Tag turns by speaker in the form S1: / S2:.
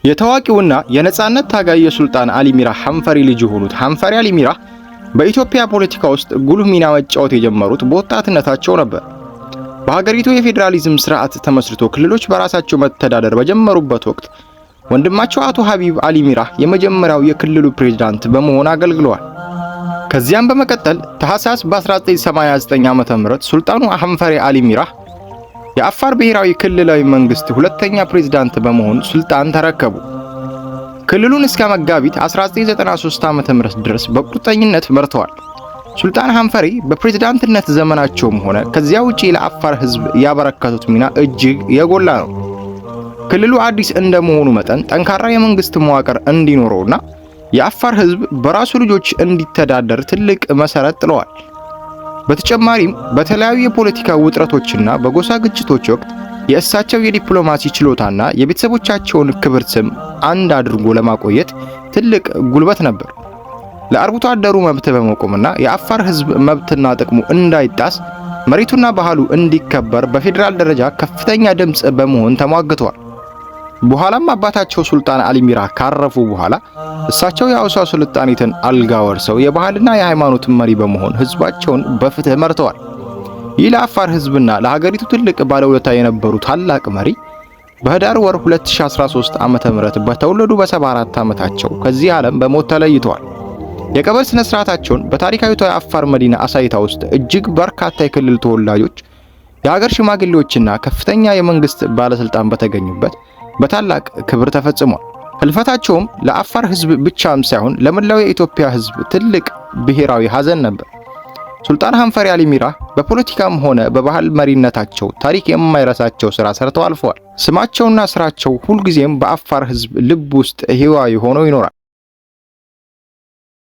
S1: የታዋቂውና የነጻነት ታጋይ የሱልጣን አሊ ሚራህ ሐንፈሪ ልጅ የሆኑት ሐንፈሪ አሊ ሚራህ በኢትዮጵያ ፖለቲካ ውስጥ ጉልህ ሚና መጫወት የጀመሩት በወጣትነታቸው ነበር። በሀገሪቱ የፌዴራሊዝም ስርዓት ተመስርቶ ክልሎች በራሳቸው መተዳደር በጀመሩበት ወቅት ወንድማቸው አቶ ሀቢብ አሊ ሚራህ የመጀመሪያው የክልሉ ፕሬዝዳንት በመሆን አገልግለዋል። ከዚያም በመቀጠል ታህሳስ በ1989 ዓ.ም ሱልጣኑ ሐንፈሪ አሊ ሚራህ የአፋር ብሔራዊ ክልላዊ መንግስት ሁለተኛ ፕሬዝዳንት በመሆን ስልጣን ተረከቡ። ክልሉን እስከ መጋቢት 1993 ዓ.ም ድረስ በቁርጠኝነት መርተዋል። ሱልጣን ሐንፈሪ በፕሬዝዳንትነት ዘመናቸውም ሆነ ከዚያ ውጪ ለአፋር ህዝብ ያበረከቱት ሚና እጅግ የጎላ ነው። ክልሉ አዲስ እንደመሆኑ መጠን ጠንካራ የመንግስት መዋቅር እንዲኖረውና የአፋር ህዝብ በራሱ ልጆች እንዲተዳደር ትልቅ መሰረት ጥለዋል። በተጨማሪም በተለያዩ የፖለቲካ ውጥረቶችና በጎሳ ግጭቶች ወቅት የእሳቸው የዲፕሎማሲ ችሎታና የቤተሰቦቻቸውን ክብር ስም አንድ አድርጎ ለማቆየት ትልቅ ጉልበት ነበር። ለአርብቶ አደሩ መብት በመቆምና የአፋር ህዝብ መብትና ጥቅሙ እንዳይጣስ መሬቱና ባህሉ እንዲከበር በፌዴራል ደረጃ ከፍተኛ ድምጽ በመሆን ተሟግተዋል። በኋላም አባታቸው ሱልጣን አሊ ሚራህ ካረፉ በኋላ እሳቸው የአውሳ ሱልጣኔትን አልጋ ወርሰው የባህልና የሃይማኖት መሪ በመሆን ህዝባቸውን በፍትህ መርተዋል። ይህ ለአፋር ህዝብና ለሀገሪቱ ትልቅ ባለውለታ የነበሩ ታላቅ መሪ በህዳር ወር 2013 ዓ.ም በተወለዱ በ74 ዓመታቸው ከዚህ ዓለም በሞት ተለይተዋል። የቀብር ስነ ስርዓታቸውን በታሪካዊቷ የአፋር መዲና አሳይታ ውስጥ እጅግ በርካታ የክልል ተወላጆች፣ የሀገር ሽማግሌዎችና ከፍተኛ የመንግስት ባለስልጣን በተገኙበት በታላቅ ክብር ተፈጽሟል። ህልፈታቸውም ለአፋር ህዝብ ብቻም ሳይሆን ለመላው የኢትዮጵያ ህዝብ ትልቅ ብሔራዊ ሐዘን ነበር። ሱልጣን ሐንፈሪ አሊ ሚራህ በፖለቲካም ሆነ በባህል መሪነታቸው ታሪክ የማይረሳቸው ሥራ ሰርተው አልፈዋል። ስማቸውና ስራቸው ሁልጊዜም በአፋር ህዝብ ልብ ውስጥ ሕያው ሆኖ ይኖራል።